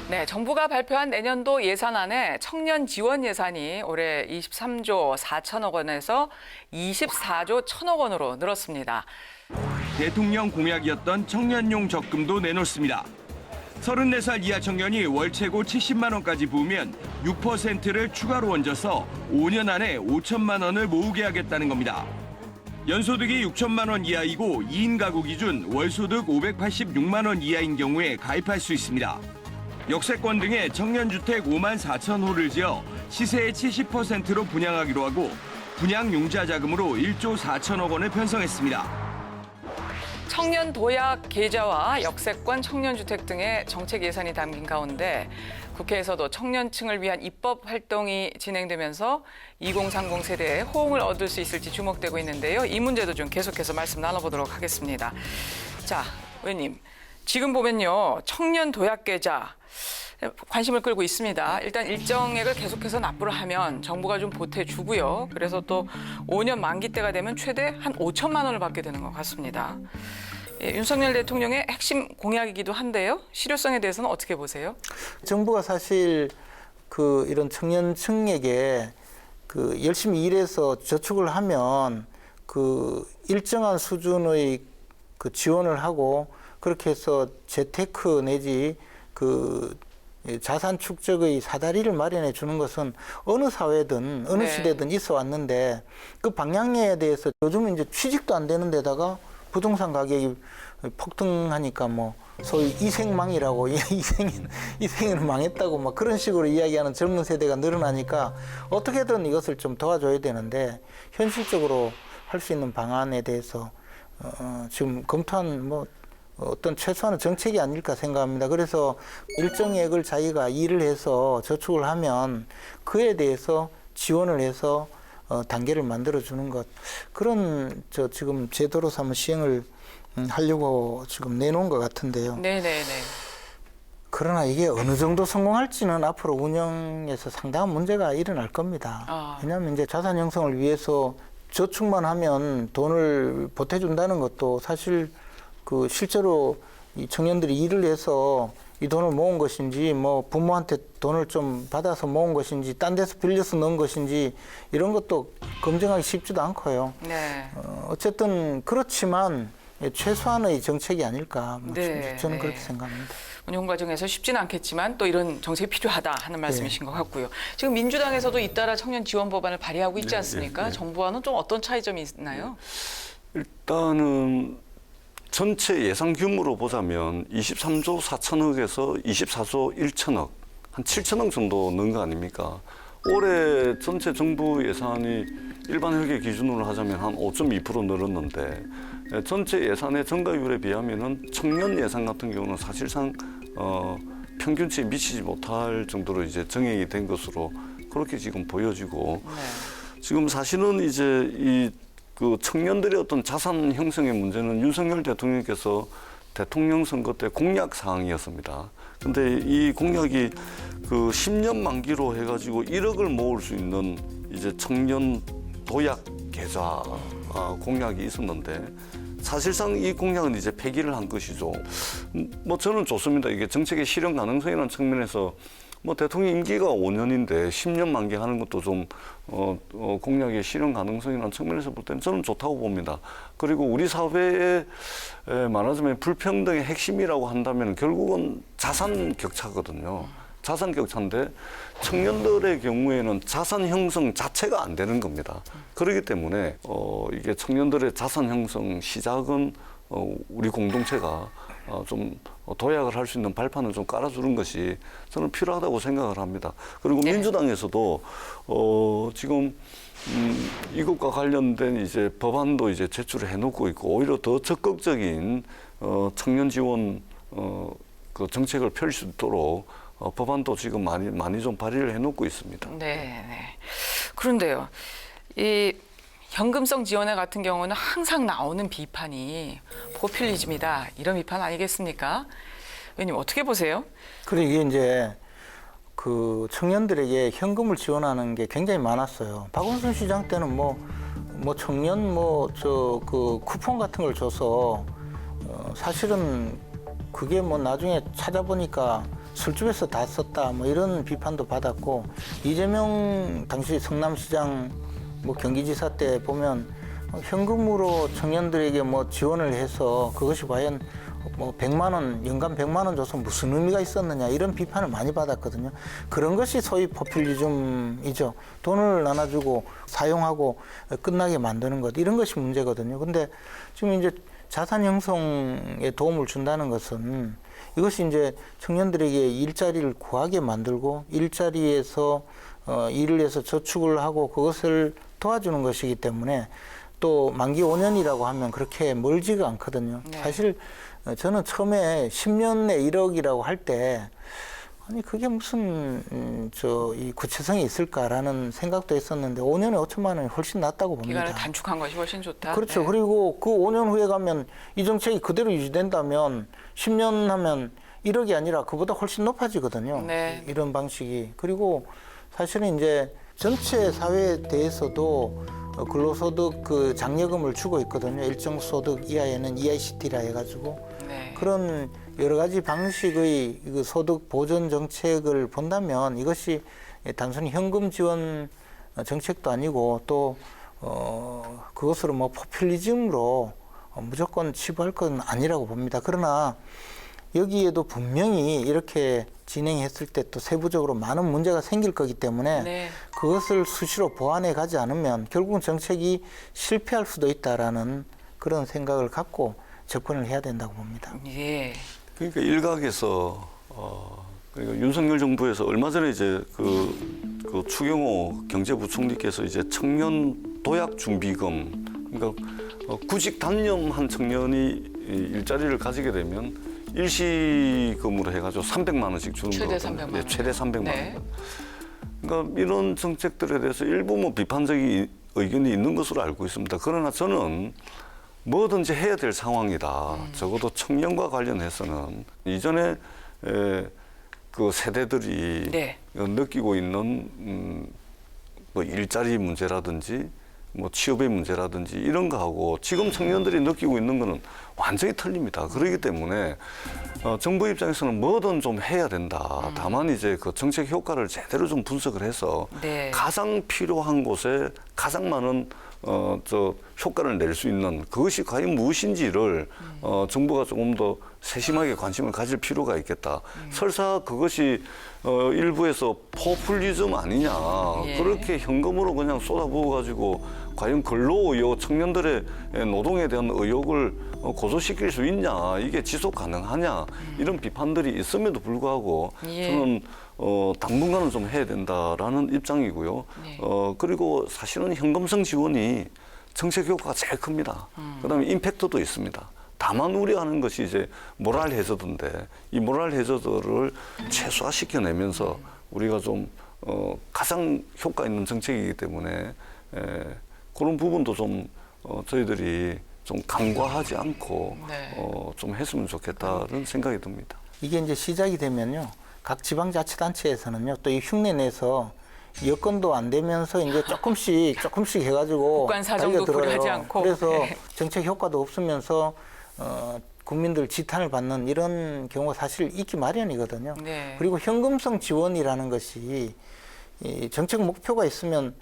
네, 정부가 발표한 내년도 예산안에 청년 지원 예산이 올해 23조 4천억 원에서 24조 1천억 원으로 늘었습니다. 대통령 공약이었던 청년용 적금도 내놓습니다. 34살 이하 청년이 월 최고 70만 원까지 부으면 6%를 추가로 얹어서 5년 안에 5천만 원을 모으게 하겠다는 겁니다. 연소득이 6천만 원 이하이고 2인 가구 기준 월소득 586만 원 이하인 경우에 가입할 수 있습니다. 역세권 등의 청년주택 5만 4천 호를 지어 시세의 70%로 분양하기로 하고 분양융자 자금으로 1조 4천억 원을 편성했습니다. 청년 도약 계좌와 역세권 청년주택 등의 정책 예산이 담긴 가운데 국회에서도 청년층을 위한 입법 활동이 진행되면서 2030 세대의 호응을 얻을 수 있을지 주목되고 있는데요. 이 문제도 좀 계속해서 말씀 나눠보도록 하겠습니다. 자, 의원님. 지금 보면요. 청년 도약 계좌 관심을 끌고 있습니다. 일단 일정액을 계속해서 납부를 하면 정부가 좀 보태주고요. 그래서 또 5년 만기 때가 되면 최대 한 5천만 원을 받게 되는 것 같습니다. 예, 윤석열 대통령의 핵심 공약이기도 한데요. 실효성에 대해서는 어떻게 보세요? 정부가 사실 이런 청년층에게 열심히 일해서 저축을 하면 일정한 수준의 지원을 하고 그렇게 해서 재테크 내지 자산 축적의 사다리를 마련해 주는 것은 어느 사회든 어느 시대든 있어 왔는데 그 방향에 대해서 요즘 이제 취직도 안 되는 데다가 부동산 가격이 폭등하니까 소위 이생망이라고 이생은 망했다고 막 그런 식으로 이야기하는 젊은 세대가 늘어나니까 어떻게든 이것을 좀 도와줘야 되는데 현실적으로 할 수 있는 방안에 대해서 지금 검토한 어떤 최소한의 정책이 아닐까 생각합니다. 그래서 일정액을 자기가 일을 해서 저축을 하면 그에 대해서 지원을 해서 단계를 만들어주는 것 그런 지금 제도로 삼아 시행을 하려고 지금 내놓은 것 같은데요. 네네네. 그러나 이게 어느 정도 성공할지는 앞으로 운영에서 상당한 문제가 일어날 겁니다. 왜냐하면 이제 자산 형성을 위해서 저축만 하면 돈을 보태준다는 것도 사실 실제로 이 청년들이 일을 해서 이 돈을 모은 것인지 부모한테 돈을 좀 받아서 모은 것인지 딴 데서 빌려서 넣은 것인지 이런 것도 검증하기 쉽지도 않고요. 네. 어쨌든 그렇지만 최소한의 정책이 아닐까 네, 저는 그렇게 생각합니다. 운영 과정에서 쉽지는 않겠지만 또 이런 정책이 필요하다 하는 말씀이신 것 같고요. 지금 민주당에서도 잇따라 청년 지원 법안을 발의하고 있지 않습니까? 정부와는 좀 어떤 차이점이 있나요? 일단은 전체 예산 규모로 보자면 23조 4천억에서 24조 1천억, 한 7천억 정도 는 거 아닙니까? 올해 전체 정부 예산이 일반 회계 기준으로 하자면 한 5.2% 늘었는데 전체 예산의 증가율에 비하면은 청년 예산 같은 경우는 사실상 평균치에 미치지 못할 정도로 이제 정액이 된 것으로 그렇게 지금 보여지고 지금 사실은 이제 청년들의 어떤 자산 형성의 문제는 윤석열 대통령께서 대통령 선거 때 공약 사항이었습니다. 근데 이 공약이 10년 만기로 해가지고 1억을 모을 수 있는 이제 청년 도약 계좌 공약이 있었는데 사실상 이 공약은 이제 폐기를 한 것이죠. 저는 좋습니다. 이게 정책의 실현 가능성이라는 측면에서 대통령 임기가 5년인데 10년 만기하는 것도 좀 공약의 실현 가능성이라는 측면에서 볼 때는 저는 좋다고 봅니다. 그리고 우리 사회에 말하자면 불평등의 핵심이라고 한다면 결국은 자산 격차거든요. 자산 격차인데 청년들의 경우에는 자산 형성 자체가 안 되는 겁니다. 그렇기 때문에 이게 청년들의 자산 형성 시작은 우리 공동체가 좀 도약을 할 수 있는 발판을 좀 깔아주는 것이 저는 필요하다고 생각을 합니다. 그리고 네. 민주당에서도 지금 이것과 관련된 이제 법안도 이제 제출을 해놓고 있고 오히려 더 적극적인 청년 지원 그 정책을 펼 수 있도록 법안도 지금 많이 좀 발의를 해놓고 있습니다. 네. 그런데요, 이 현금성 지원회 같은 경우는 항상 나오는 비판이 포퓰리즘이다 이런 비판 아니겠습니까? 의원님 어떻게 보세요? 그래 이게 이제 그 청년들에게 현금을 지원하는 게 굉장히 많았어요. 박원순 시장 때는 뭐 청년 그 쿠폰 같은 걸 줘서 사실은 그게 뭐 나중에 찾아보니까 술집에서 다 썼다 뭐 이런 비판도 받았고, 이재명 당시 성남시장 뭐 경기지사 때 보면 현금으로 청년들에게 뭐 지원을 해서 그것이 과연 뭐 100만 원, 연간 100만 원 줘서 무슨 의미가 있었느냐 이런 비판을 많이 받았거든요. 그런 것이 소위 포퓰리즘이죠. 돈을 나눠주고 사용하고 끝나게 만드는 것, 이런 것이 문제거든요. 근데 지금 이제 자산 형성에 도움을 준다는 것은 이것이 이제 청년들에게 일자리를 구하게 만들고 일자리에서 일을 해서 저축을 하고 그것을 도와주는 것이기 때문에 또 만기 5년이라고 하면 그렇게 멀지가 않거든요. 네. 사실 저는 처음에 10년 내 1억이라고 할 때 아니 그게 무슨 이 구체성이 있을까라는 생각도 했었는데 5년에 5천만 원이 훨씬 낫다고 봅니다. 기간을 단축한 것이 훨씬 좋다. 그렇죠. 네. 그리고 그 5년 후에 가면 이 정책이 그대로 유지된다면 10년 하면 1억이 아니라 그보다 훨씬 높아지거든요. 네. 이런 방식이. 그리고 사실은 이제 전체 사회에 대해서도 근로소득 그 장려금을 주고 있거든요. 일정 소득 이하에는 EICT라 해가지고. 네. 그런 여러 가지 방식의 그 소득 보전 정책을 본다면 이것이 단순히 현금 지원 정책도 아니고 또 그것으로 뭐 포퓰리즘으로 무조건 치부할 건 아니라고 봅니다. 그러나 여기에도 분명히 이렇게 진행했을 때 또 세부적으로 많은 문제가 생길 거기 때문에 네. 그것을 수시로 보완해 가지 않으면 결국은 정책이 실패할 수도 있다라는 그런 생각을 갖고 접근을 해야 된다고 봅니다. 예. 그러니까 일각에서 그러니까 윤석열 정부에서 얼마 전에 이제 그 추경호 경제부총리께서 이제 청년 도약 준비금, 그러니까 구직 단념한 청년이 일자리를 가지게 되면 일시금으로 해가지고 300만 원씩 주는 최대 거거든요. 300만 원. 예, 최대 300만 네. 원. 그러니까 이런 정책들에 대해서 일부 뭐 비판적인 의견이 있는 것으로 알고 있습니다. 그러나 저는 뭐든지 해야 될 상황이다. 적어도 청년과 관련해서는 이전에 그 세대들이 네. 느끼고 있는 뭐 일자리 문제라든지 뭐 취업의 문제라든지 이런 거하고 지금 청년들이 느끼고 있는 거는 완전히 틀립니다. 그렇기 때문에 정부 입장에서는 뭐든 좀 해야 된다. 다만 이제 그 정책 효과를 제대로 좀 분석을 해서 네. 가장 필요한 곳에 가장 많은 효과를 낼 수 있는 그것이 과연 무엇인지를 정부가 조금 더 세심하게 관심을 가질 필요가 있겠다. 설사 그것이 일부에서 포퓰리즘 아니냐. 예. 그렇게 현금으로 그냥 쏟아부어가지고 과연 근로 의욕, 청년들의 노동에 대한 의욕을 고소시킬 수 있냐. 이게 지속 가능하냐. 이런 비판들이 있음에도 불구하고 예. 저는 당분간은 좀 해야 된다라는 입장이고요. 네. 그리고 사실은 현금성 지원이 정책 효과가 제일 큽니다. 그다음에 임팩트도 있습니다. 다만 우려하는 것이 이제 모랄 해저드인데 이 모랄 해저드를 최소화시켜내면서 우리가 좀 가장 효과 있는 정책이기 때문에 그런 부분도 좀 저희들이 좀 간과하지 않고 네. 좀 했으면 좋겠다는 생각이 듭니다. 이게 이제 시작이 되면요. 각 지방자치단체에서는요. 또 이 흉내 내서 여건도 안 되면서 이제 조금씩 해가지고 국간 사정도 달려들어요. 고려하지 않고. 그래서 네. 정책 효과도 없으면서 국민들 지탄을 받는 이런 경우가 사실 있기 마련이거든요. 네. 그리고 현금성 지원이라는 것이 이 정책 목표가 있으면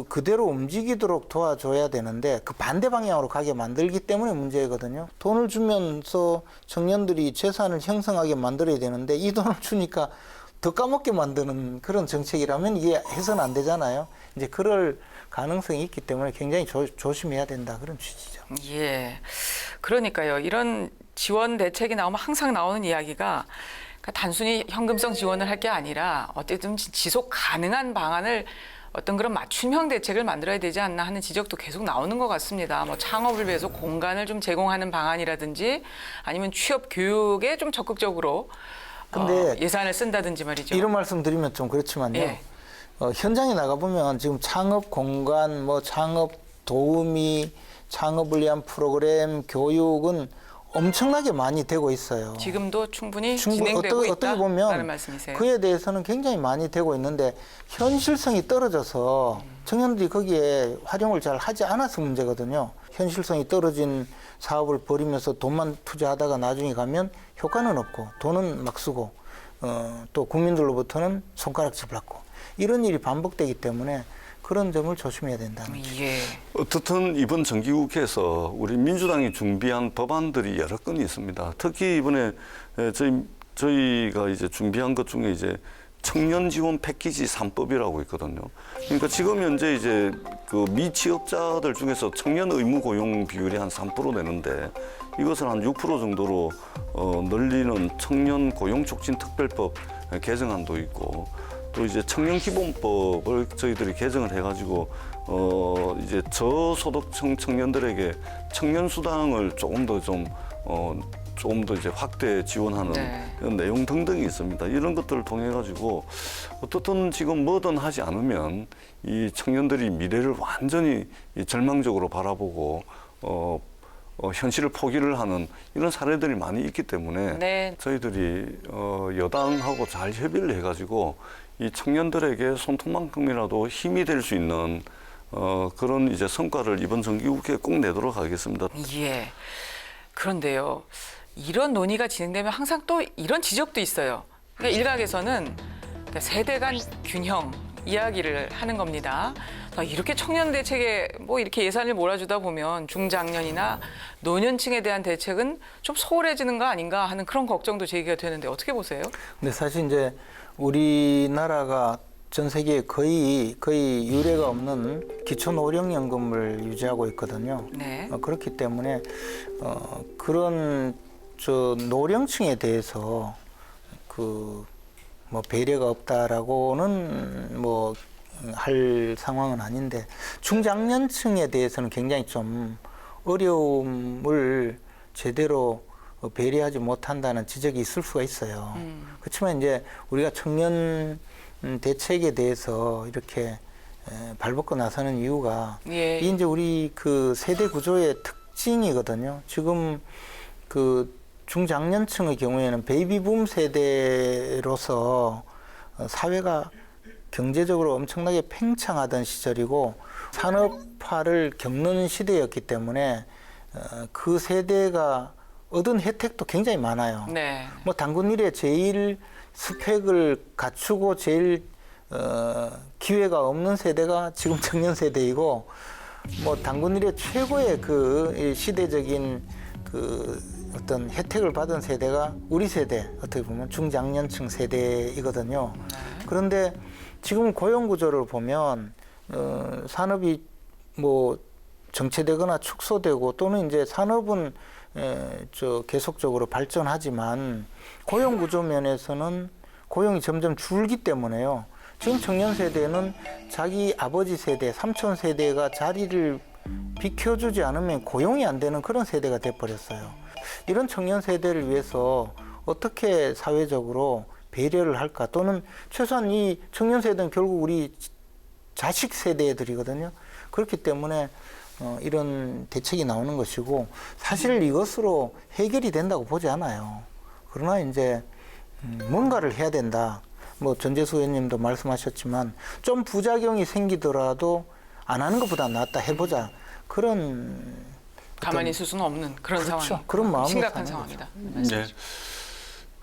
그대로 움직이도록 도와줘야 되는데 그 반대 방향으로 가게 만들기 때문에 문제거든요. 돈을 주면서 청년들이 재산을 형성하게 만들어야 되는데 이 돈을 주니까 더 까먹게 만드는 그런 정책이라면 이게 해서는 안 되잖아요. 이제 그럴 가능성이 있기 때문에 굉장히 조심해야 된다 그런 취지죠. 예. 그러니까요. 이런 지원 대책이 나오면 항상 나오는 이야기가 그러니까 단순히 현금성 지원을 할 게 아니라 어쨌든 지속 가능한 방안을 어떤 그런 맞춤형 대책을 만들어야 되지 않나 하는 지적도 계속 나오는 것 같습니다. 뭐 창업을 위해서 공간을 좀 제공하는 방안이라든지 아니면 취업 교육에 좀 적극적으로 근데 예산을 쓴다든지 말이죠. 이런 말씀 드리면 좀 그렇지만요. 예. 현장에 나가보면 지금 창업 공간, 뭐 창업 도우미, 창업을 위한 프로그램, 교육은 엄청나게 많이 되고 있어요. 지금도 충분히 진행되고 어떻게 있다라는 보면 말씀이세요. 그에 대해서는 굉장히 많이 되고 있는데 현실성이 떨어져서 청년들이 거기에 활용을 잘 하지 않아서 문제거든요. 현실성이 떨어진 사업을 벌이면서 돈만 투자하다가 나중에 가면 효과는 없고 돈은 막 쓰고 또 국민들로부터는 손가락질 받고 이런 일이 반복되기 때문에 그런 점을 조심해야 된다는 거죠. 예. 어떻든 이번 정기국회에서 우리 민주당이 준비한 법안들이 여러 건이 있습니다. 특히 이번에 저희가 이제 준비한 것 중에 이제 청년 지원 패키지 3법이라고 있거든요. 그러니까 지금 현재 이제 그 미취업자들 중에서 청년 의무 고용 비율이 한 3% 되는데 이것을 한 6% 정도로 늘리는 청년 고용 촉진 특별법 개정안도 있고 또 이제 청년 기본법을 저희들이 개정을 해가지고 이제 저소득층 청년들에게 청년 수당을 조금 더 이제 확대 지원하는 네. 이런 내용 등등이 있습니다. 이런 것들을 통해 가지고 어떻든 지금 뭐든 하지 않으면 이 청년들이 미래를 완전히 절망적으로 바라보고 현실을 포기를 하는 이런 사례들이 많이 있기 때문에 네. 저희들이 여당하고 잘 협의를 해가지고 이 청년들에게 손톱만큼이라도 힘이 될 수 있는 그런 이제 성과를 이번 정기국회에 꼭 내도록 하겠습니다. 예. 그런데요. 이런 논의가 진행되면 항상 또 이런 지적도 있어요. 그러니까 일각에서는 세대 간 균형 이야기를 하는 겁니다. 이렇게 청년 대책에 뭐 이렇게 예산을 몰아주다 보면 중장년이나 노년층에 대한 대책은 좀 소홀해지는 거 아닌가 하는 그런 걱정도 제기가 되는데 어떻게 보세요? 근데 사실 이제 우리나라가 전 세계에 거의 유례가 없는 기초노령연금을 유지하고 있거든요. 네. 그렇기 때문에 그런 노령층에 대해서 뭐 배려가 없다라고는 뭐 할 상황은 아닌데 중장년층에 대해서는 굉장히 좀 어려움을 제대로 배려하지 못한다는 지적이 있을 수가 있어요. 그렇지만 이제 우리가 청년 대책에 대해서 이렇게 발벗고 나서는 이유가 예. 이게 이제 우리 그 세대 구조의 특징이거든요. 지금 그 중장년층의 경우에는 베이비붐 세대로서 사회가 경제적으로 엄청나게 팽창하던 시절이고 산업화를 겪는 시대였기 때문에 그 세대가 얻은 혜택도 굉장히 많아요. 네. 뭐 단군 일에 제일 스펙을 갖추고 제일 기회가 없는 세대가 지금 청년 세대이고 뭐 단군 일에 최고의 그 시대적인 그 어떤 혜택을 받은 세대가 우리 세대 어떻게 보면 중장년층 세대이거든요. 그런데 지금 고용 구조를 보면 산업이 뭐 정체되거나 축소되고 또는 이제 산업은 계속적으로 발전하지만 고용 구조 면에서는 고용이 점점 줄기 때문에요. 지금 청년 세대는 자기 아버지 세대, 삼촌 세대가 자리를 비켜주지 않으면 고용이 안 되는 그런 세대가 돼버렸어요. 이런 청년 세대를 위해서 어떻게 사회적으로 배려를 할까? 또는 최소한 이 청년 세대는 결국 우리 자식 세대들이거든요. 그렇기 때문에 이런 대책이 나오는 것이고 사실 이것으로 해결이 된다고 보지 않아요. 그러나 이제 뭔가를 해야 된다. 뭐 전재수 의원님도 말씀하셨지만 좀 부작용이 생기더라도 안 하는 것보다 낫다 해보자. 그런 가만히 있을 수는 없는 그런 그렇죠. 상황. 그런 마음이 심각한 사는 상황이다. 네.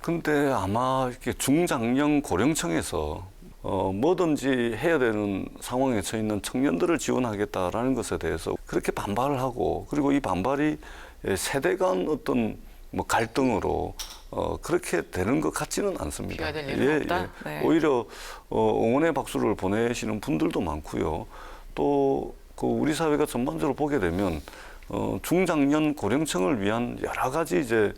근데 아마 이렇게 중장년 고령층에서 뭐든지 해야 되는 상황에 처해 있는 청년들을 지원하겠다라는 것에 대해서 그렇게 반발을 하고 그리고 이 반발이 세대 간 어떤 뭐 갈등으로 그렇게 되는 것 같지는 않습니다. 비화될 일은 없다? 네. 오히려 응원의 박수를 보내시는 분들도 많고요. 또 그 우리 사회가 전반적으로 보게 되면 중장년 고령층을 위한 여러 가지 이제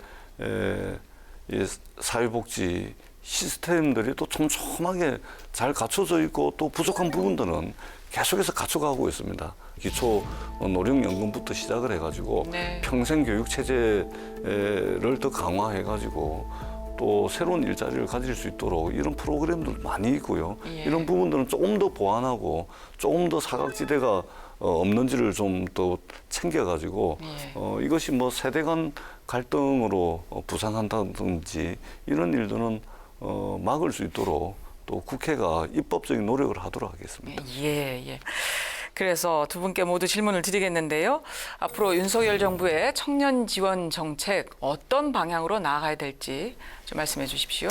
이 사회복지 시스템들이 또 촘촘하게 잘 갖춰져 있고 또 부족한 부분들은 계속해서 갖춰가고 있습니다. 기초 노령연금부터 시작을 해가지고 네. 평생교육 체제를 더 강화해가지고 또 새로운 일자리를 가질 수 있도록 이런 프로그램도 많이 있고요. 예. 이런 부분들은 조금 더 보완하고 조금 더 사각지대가 없는지를 좀 더 챙겨가지고 예. 이것이 뭐 세대 간 갈등으로 부상한다든지 이런 일들은 막을 수 있도록 또 국회가 입법적인 노력을 하도록 하겠습니다. 예, 예. 그래서 두 분께 모두 질문을 드리겠는데요. 앞으로 윤석열 정부의 청년 지원 정책 어떤 방향으로 나아가야 될지 좀 말씀해 주십시오.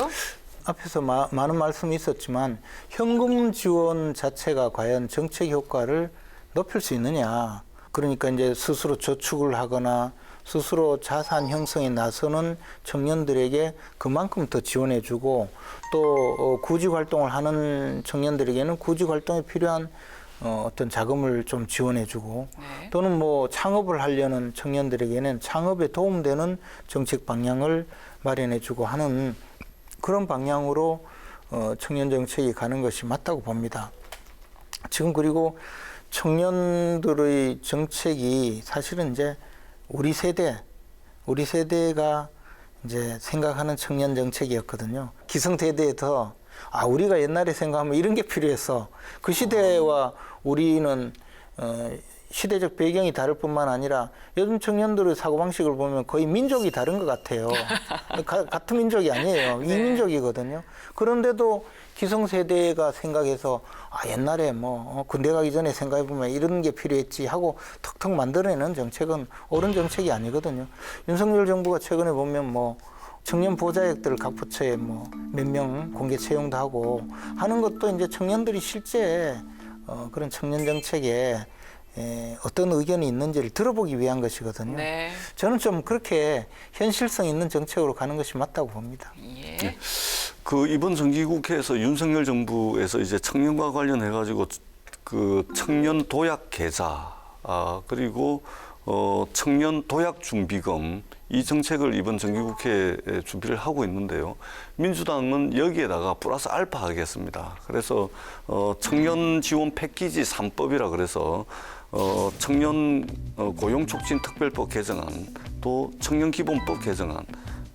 앞에서 많은 말씀이 있었지만 현금 지원 자체가 과연 정책 효과를 높일 수 있느냐. 그러니까 이제 스스로 저축을 하거나 스스로 자산 형성에 나서는 청년들에게 그만큼 더 지원해주고 또 구직 활동을 하는 청년들에게는 구직 활동에 필요한 어떤 자금을 좀 지원해주고 네. 또는 뭐 창업을 하려는 청년들에게는 창업에 도움되는 정책 방향을 마련해주고 하는 그런 방향으로 청년 정책이 가는 것이 맞다고 봅니다. 지금 그리고 청년들의 정책이 사실은 이제 우리 세대가 이제 생각하는 청년 정책이었거든요. 기성세대에서 우리가 옛날에 생각하면 이런 게 필요했어. 그 시대와 우리는 시대적 배경이 다를 뿐만 아니라 요즘 청년들의 사고방식을 보면 거의 민족이 다른 것 같아요. 같은 민족이 아니에요. 네. 이민족이거든요. 그런데도 기성세대가 생각해서 옛날에 뭐 군대 가기 전에 생각해보면 이런 게 필요했지 하고 턱턱 만들어내는 정책은 옳은 정책이 아니거든요. 윤석열 정부가 최근에 보면 뭐 청년 보좌역들을 각 부처에 뭐 몇 명 공개 채용도 하고 하는 것도 이제 청년들이 실제 그런 청년 정책에 어떤 의견이 있는지를 들어보기 위한 것이거든요. 네. 저는 좀 그렇게 현실성 있는 정책으로 가는 것이 맞다고 봅니다. 예. 그 이번 정기국회에서 윤석열 정부에서 이제 청년과 관련해 가지고 그 청년 도약 계좌 그리고 청년 도약 준비금 이 정책을 이번 정기국회에 준비를 하고 있는데요. 민주당은 여기에다가 플러스 알파 하겠습니다. 그래서 청년 지원 패키지 3법이라 그래서 청년 고용 촉진 특별법 개정안 또 청년 기본법 개정안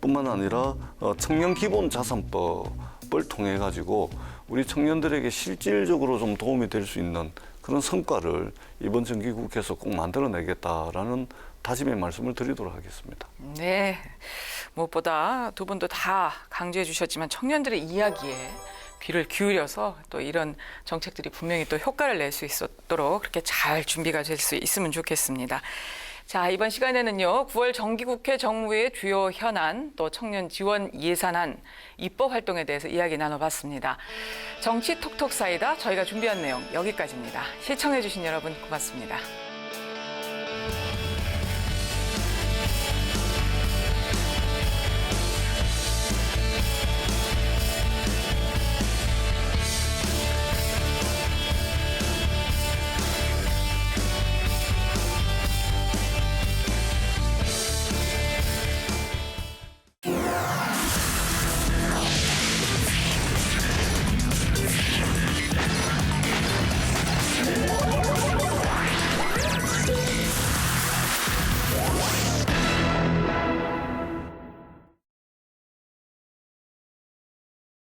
뿐만 아니라 청년 기본 자산법을 통해 가지고 우리 청년들에게 실질적으로 좀 도움이 될 수 있는 그런 성과를 이번 정기국회에서 꼭 만들어내겠다라는 다짐의 말씀을 드리도록 하겠습니다. 네. 무엇보다 두 분도 다 강조해 주셨지만 청년들의 이야기에 귀를 기울여서 또 이런 정책들이 분명히 또 효과를 낼 수 있도록 그렇게 잘 준비가 될 수 있으면 좋겠습니다. 자, 이번 시간에는요, 9월 정기국회 정무의 주요 현안, 또 청년 지원 예산안, 입법 활동에 대해서 이야기 나눠봤습니다. 정치 톡톡 사이다 저희가 준비한 내용 여기까지입니다. 시청해주신 여러분 고맙습니다.